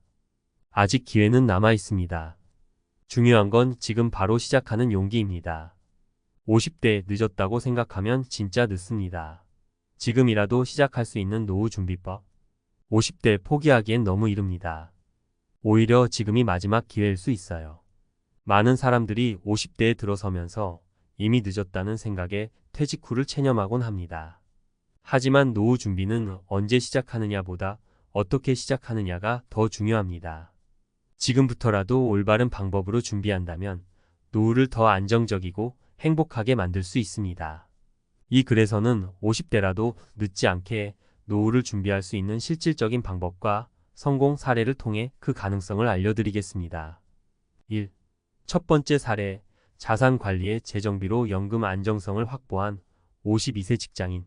아직 기회는 남아 있습니다. 중요한 건 지금 바로 시작하는 용기입니다. 50대 늦었다고 생각하면 진짜 늦습니다. 지금이라도 시작할 수 있는 노후 준비법. 50대 포기하기엔 너무 이릅니다. 오히려 지금이 마지막 기회일 수 있어요. 많은 사람들이 50대에 들어서면서 이미 늦었다는 생각에 퇴직 후를 체념하곤 합니다. 하지만 노후 준비는 언제 시작하느냐보다 어떻게 시작하느냐가 더 중요합니다. 지금부터라도 올바른 방법으로 준비한다면 노후를 더 안정적이고 행복하게 만들 수 있습니다. 이 글에서는 50대라도 늦지 않게 노후를 준비할 수 있는 실질적인 방법과 성공 사례를 통해 그 가능성을 알려드리겠습니다. 1. 첫 번째 사례, 자산 관리의 재정비로 연금 안정성을 확보한 52세 직장인.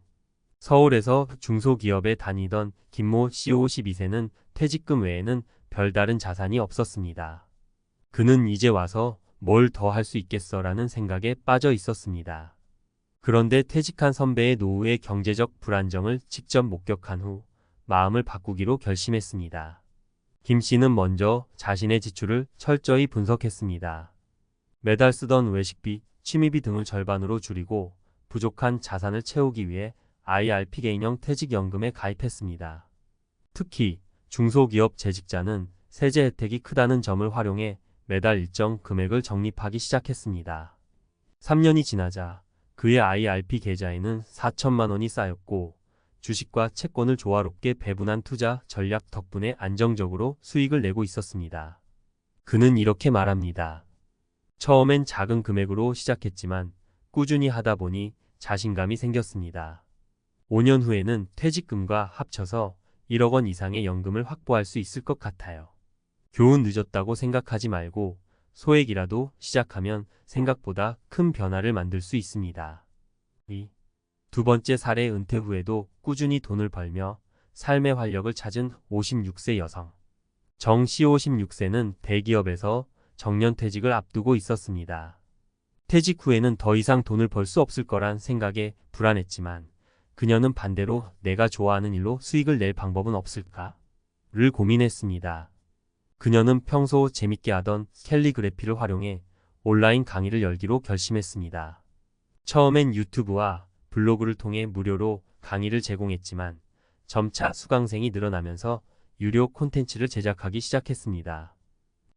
서울에서 중소기업에 다니던 김모 씨 52세는 퇴직금 외에는 별다른 자산이 없었습니다. 그는 이제 와서 뭘 더 할 수 있겠어라는 생각에 빠져 있었습니다. 그런데 퇴직한 선배의 노후의 경제적 불안정을 직접 목격한 후 마음을 바꾸기로 결심했습니다. 김 씨는 먼저 자신의 지출을 철저히 분석했습니다. 매달 쓰던 외식비, 취미비 등을 절반으로 줄이고 부족한 자산을 채우기 위해 IRP 개인형 퇴직연금에 가입했습니다. 특히 중소기업 재직자는 세제 혜택이 크다는 점을 활용해 매달 일정 금액을 적립하기 시작했습니다. 3년이 지나자 그의 IRP 계좌에는 4천만 원이 쌓였고 주식과 채권을 조화롭게 배분한 투자 전략 덕분에 안정적으로 수익을 내고 있었습니다. 그는 이렇게 말합니다. 처음엔 작은 금액으로 시작했지만 꾸준히 하다 보니 자신감이 생겼습니다. 5년 후에는 퇴직금과 합쳐서 1억 원 이상의 연금을 확보할 수 있을 것 같아요. 교훈 늦었다고 생각하지 말고 소액이라도 시작하면 생각보다 큰 변화를 만들 수 있습니다. 두 번째 사례, 은퇴 후에도 꾸준히 돈을 벌며 삶의 활력을 찾은 56세 여성. 정 씨 56세는 대기업에서 정년퇴직을 앞두고 있었습니다. 퇴직 후에는 더 이상 돈을 벌 수 없을 거란 생각에 불안했지만 그녀는 반대로 내가 좋아하는 일로 수익을 낼 방법은 없을까?를 고민했습니다. 그녀는 평소 재밌게 하던 캘리그래피를 활용해 온라인 강의를 열기로 결심했습니다. 처음엔 유튜브와 블로그를 통해 무료로 강의를 제공했지만 점차 수강생이 늘어나면서 유료 콘텐츠를 제작하기 시작했습니다.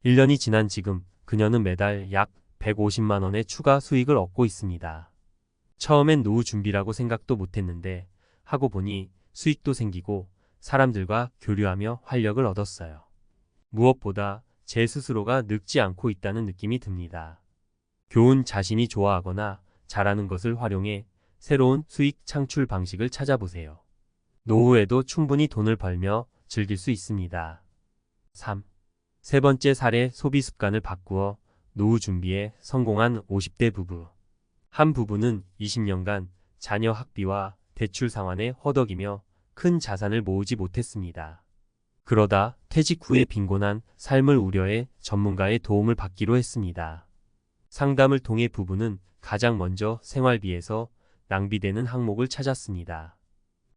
1년이 지난 지금 그녀는 매달 약 150만 원의 추가 수익을 얻고 있습니다. 처음엔 노후 준비라고 생각도 못했는데 하고 보니 수익도 생기고 사람들과 교류하며 활력을 얻었어요. 무엇보다 제 스스로가 늙지 않고 있다는 느낌이 듭니다. 교훈, 자신이 좋아하거나 잘하는 것을 활용해 새로운 수익 창출 방식을 찾아보세요. 노후에도 충분히 돈을 벌며 즐길 수 있습니다. 3. 세 번째 사례, 소비 습관을 바꾸어 노후 준비에 성공한 50대 부부. 한 부부는 20년간 자녀 학비와 대출 상환에 허덕이며 큰 자산을 모으지 못했습니다. 그러다 퇴직 후에 빈곤한 삶을 우려해 전문가의 도움을 받기로 했습니다. 상담을 통해 부부는 가장 먼저 생활비에서 낭비되는 항목을 찾았습니다.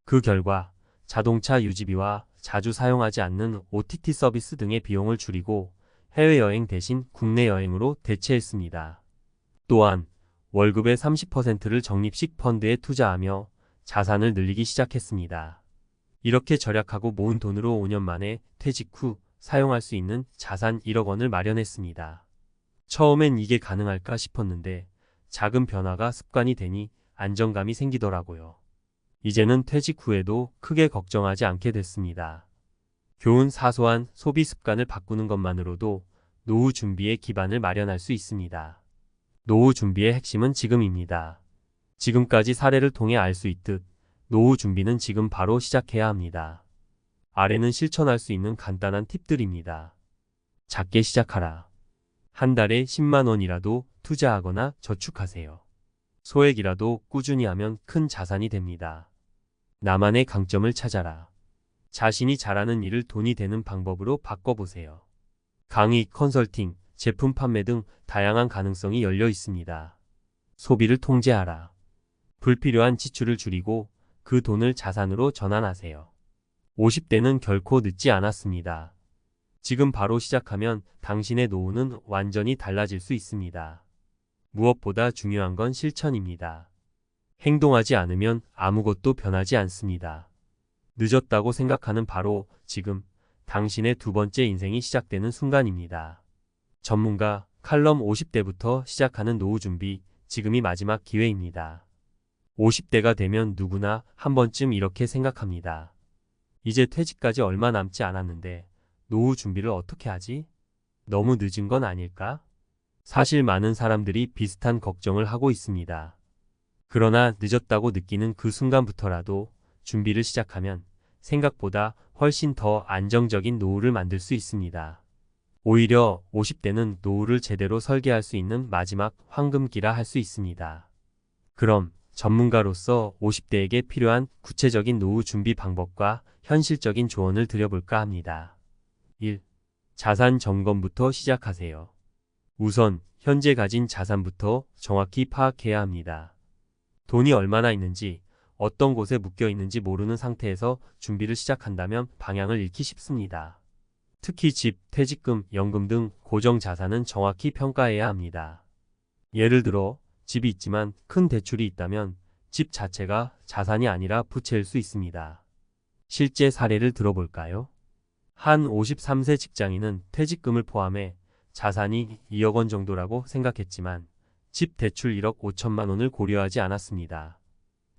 그 결과 자동차 유지비와 자주 사용하지 않는 OTT 서비스 등의 비용을 줄이고 해외여행 대신 국내 여행으로 대체했습니다. 또한 월급의 30%를 적립식 펀드에 투자하며 자산을 늘리기 시작했습니다. 이렇게 절약하고 모은 돈으로 5년 만에 퇴직 후 사용할 수 있는 자산 1억 원을 마련했습니다. 처음엔 이게 가능할까 싶었는데 작은 변화가 습관이 되니 안정감이 생기더라고요. 이제는 퇴직 후에도 크게 걱정하지 않게 됐습니다. 교훈, 사소한 소비 습관을 바꾸는 것만으로도 노후 준비의 기반을 마련할 수 있습니다. 노후 준비의 핵심은 지금입니다. 지금까지 사례를 통해 알 수 있듯 노후 준비는 지금 바로 시작해야 합니다. 아래는 실천할 수 있는 간단한 팁들입니다. 작게 시작하라. 한 달에 10만 원이라도 투자하거나 저축하세요. 소액이라도 꾸준히 하면 큰 자산이 됩니다. 나만의 강점을 찾아라. 자신이 잘하는 일을 돈이 되는 방법으로 바꿔보세요. 강의, 컨설팅, 제품 판매 등 다양한 가능성이 열려 있습니다. 소비를 통제하라. 불필요한 지출을 줄이고 그 돈을 자산으로 전환하세요. 50대는 결코 늦지 않았습니다. 지금 바로 시작하면 당신의 노후는 완전히 달라질 수 있습니다. 무엇보다 중요한 건 실천입니다. 행동하지 않으면 아무것도 변하지 않습니다. 늦었다고 생각하는 바로 지금 당신의 두 번째 인생이 시작되는 순간입니다. 전문가 칼럼 50대부터 시작하는 노후 준비, 지금이 마지막 기회입니다. 50대가 되면 누구나 한 번쯤 이렇게 생각합니다. 이제 퇴직까지 얼마 남지 않았는데 노후 준비를 어떻게 하지? 너무 늦은 건 아닐까? 사실 많은 사람들이 비슷한 걱정을 하고 있습니다. 그러나 늦었다고 느끼는 그 순간부터라도 준비를 시작하면 생각보다 훨씬 더 안정적인 노후를 만들 수 있습니다. 오히려 50대는 노후를 제대로 설계할 수 있는 마지막 황금기라 할 수 있습니다. 그럼 전문가로서 50대에게 필요한 구체적인 노후 준비 방법과 현실적인 조언을 드려볼까 합니다. 1. 자산 점검부터 시작하세요. 우선 현재 가진 자산부터 정확히 파악해야 합니다. 돈이 얼마나 있는지, 어떤 곳에 묶여 있는지 모르는 상태에서 준비를 시작한다면 방향을 잃기 쉽습니다. 특히 집, 퇴직금, 연금 등 고정 자산은 정확히 평가해야 합니다. 예를 들어 집이 있지만 큰 대출이 있다면 집 자체가 자산이 아니라 부채일 수 있습니다. 실제 사례를 들어볼까요? 한 53세 직장인은 퇴직금을 포함해 자산이 2억 원 정도라고 생각했지만 집 대출 1억 5천만 원을 고려하지 않았습니다.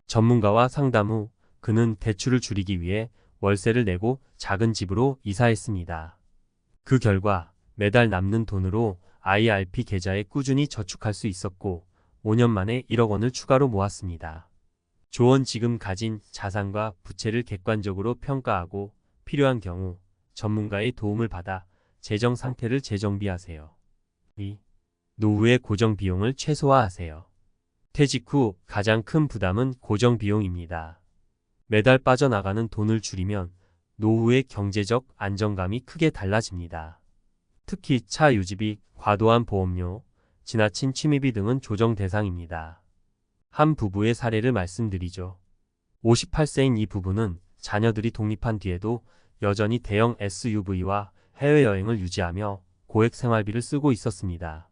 전문가와 상담 후 그는 대출을 줄이기 위해 월세를 내고 작은 집으로 이사했습니다. 그 결과 매달 남는 돈으로 IRP 계좌에 꾸준히 저축할 수 있었고 5년 만에 1억 원을 추가로 모았습니다. 조언: 지금 가진 자산과 부채를 객관적으로 평가하고 필요한 경우 전문가의 도움을 받아 재정 상태를 재정비하세요. 2. 노후의 고정 비용을 최소화하세요. 퇴직 후 가장 큰 부담은 고정 비용입니다. 매달 빠져나가는 돈을 줄이면 노후의 경제적 안정감이 크게 달라집니다. 특히 차 유지비, 과도한 보험료, 지나친 취미비 등은 조정 대상입니다. 한 부부의 사례를 말씀드리죠. 58세인 이 부부는 자녀들이 독립한 뒤에도 여전히 대형 SUV와 해외여행을 유지하며 고액 생활비를 쓰고 있었습니다.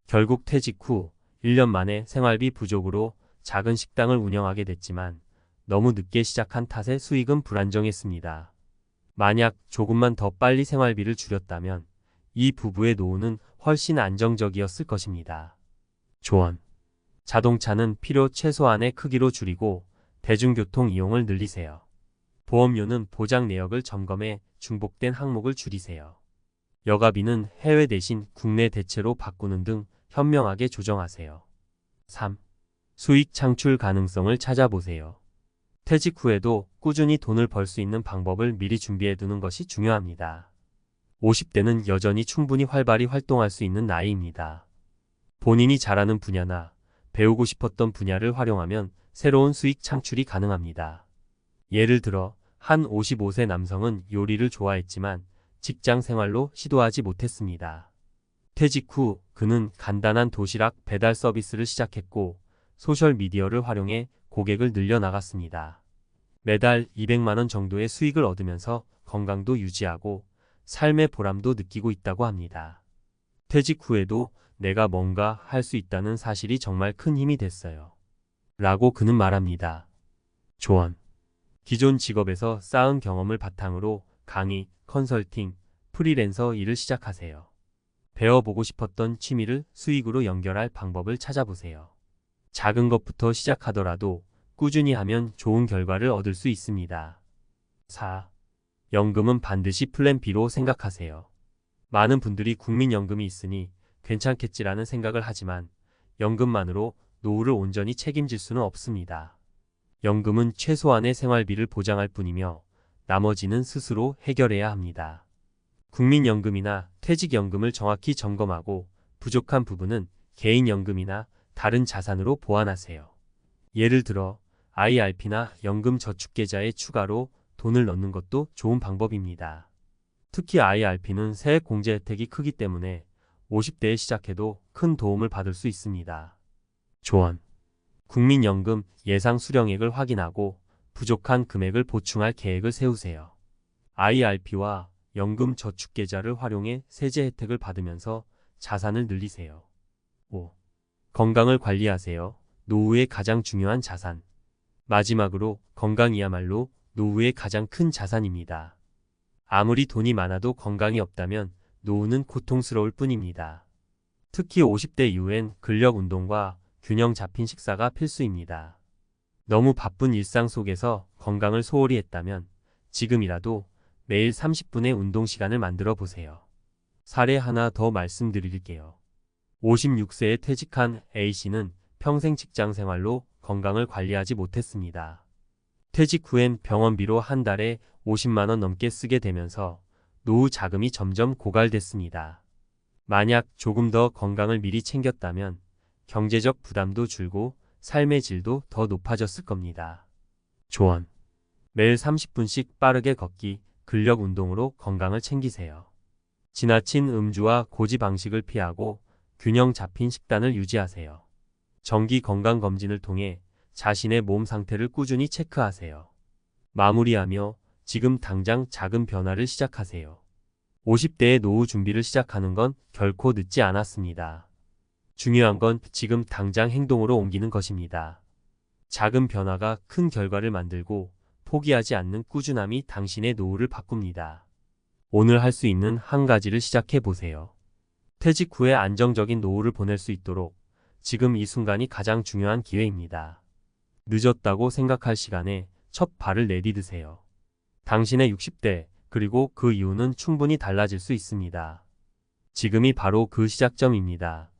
결국 퇴직 후 1년 만에 생활비 부족으로 작은 식당을 운영하게 됐지만 너무 늦게 시작한 탓에 수익은 불안정했습니다. 만약 조금만 더 빨리 생활비를 줄였다면 이 부부의 노후는 훨씬 안정적이었을 것입니다. 조언: 자동차는 필요 최소한의 크기로 줄이고 대중교통 이용을 늘리세요. 보험료는 보장 내역을 점검해 중복된 항목을 줄이세요. 여가비는 해외 대신 국내 대체로 바꾸는 등 현명하게 조정하세요. 3. 수익 창출 가능성을 찾아보세요. 퇴직 후에도 꾸준히 돈을 벌 수 있는 방법을 미리 준비해 두는 것이 중요합니다. 50대는 여전히 충분히 활발히 활동할 수 있는 나이입니다. 본인이 잘하는 분야나 배우고 싶었던 분야를 활용하면 새로운 수익 창출이 가능합니다. 예를 들어 한 55세 남성은 요리를 좋아했지만 직장 생활로 시도하지 못했습니다. 퇴직 후 그는 간단한 도시락 배달 서비스를 시작했고 소셜미디어를 활용해 고객을 늘려나갔습니다. 매달 200만 원 정도의 수익을 얻으면서 건강도 유지하고 삶의 보람도 느끼고 있다고 합니다. 퇴직 후에도 내가 뭔가 할 수 있다는 사실이 정말 큰 힘이 됐어요. 라고 그는 말합니다. 조언: 기존 직업에서 쌓은 경험을 바탕으로 강의, 컨설팅, 프리랜서 일을 시작하세요. 배워보고 싶었던 취미를 수익으로 연결할 방법을 찾아보세요. 작은 것부터 시작하더라도 꾸준히 하면 좋은 결과를 얻을 수 있습니다. 4. 연금은 반드시 플랜 B로 생각하세요. 많은 분들이 국민연금이 있으니 괜찮겠지라는 생각을 하지만 연금만으로 노후를 온전히 책임질 수는 없습니다. 연금은 최소한의 생활비를 보장할 뿐이며 나머지는 스스로 해결해야 합니다. 국민연금이나 퇴직연금을 정확히 점검하고 부족한 부분은 개인연금이나 다른 자산으로 보완하세요. 예를 들어 IRP나 연금저축계좌에 추가로 돈을 넣는 것도 좋은 방법입니다. 특히 IRP는 세액공제 혜택이 크기 때문에 50대에 시작해도 큰 도움을 받을 수 있습니다. 조언: 국민연금 예상 수령액을 확인하고 부족한 금액을 보충할 계획을 세우세요. IRP와 연금저축계좌를 활용해 세제 혜택을 받으면서 자산을 늘리세요. 5. 건강을 관리하세요. 노후의 가장 중요한 자산. 마지막으로 건강이야말로 노후의 가장 큰 자산입니다. 아무리 돈이 많아도 건강이 없다면 노후는 고통스러울 뿐입니다. 특히 50대 이후엔 근력 운동과 균형 잡힌 식사가 필수입니다. 너무 바쁜 일상 속에서 건강을 소홀히 했다면 지금이라도 매일 30분의 운동 시간을 만들어 보세요. 사례 하나 더 말씀드릴게요. 56세에 퇴직한 A씨는 평생 직장 생활로 건강을 관리하지 못했습니다. 퇴직 후엔 병원비로 한 달에 50만 원 넘게 쓰게 되면서 노후 자금이 점점 고갈됐습니다. 만약 조금 더 건강을 미리 챙겼다면 경제적 부담도 줄고 삶의 질도 더 높아졌을 겁니다. 조언. 매일 30분씩 빠르게 걷기, 근력 운동으로 건강을 챙기세요. 지나친 음주와 고지 방식을 피하고 균형 잡힌 식단을 유지하세요. 정기 건강검진을 통해 자신의 몸 상태를 꾸준히 체크하세요. 마무리하며 지금 당장 작은 변화를 시작하세요. 50대의 노후 준비를 시작하는 건 결코 늦지 않았습니다. 중요한 건 지금 당장 행동으로 옮기는 것입니다. 작은 변화가 큰 결과를 만들고 포기하지 않는 꾸준함이 당신의 노후를 바꿉니다. 오늘 할 수 있는 한 가지를 시작해 보세요. 퇴직 후에 안정적인 노후를 보낼 수 있도록 지금 이 순간이 가장 중요한 기회입니다. 늦었다고 생각할 시간에 첫 발을 내디드세요. 당신의 60대 그리고 그 이후는 충분히 달라질 수 있습니다. 지금이 바로 그 시작점입니다.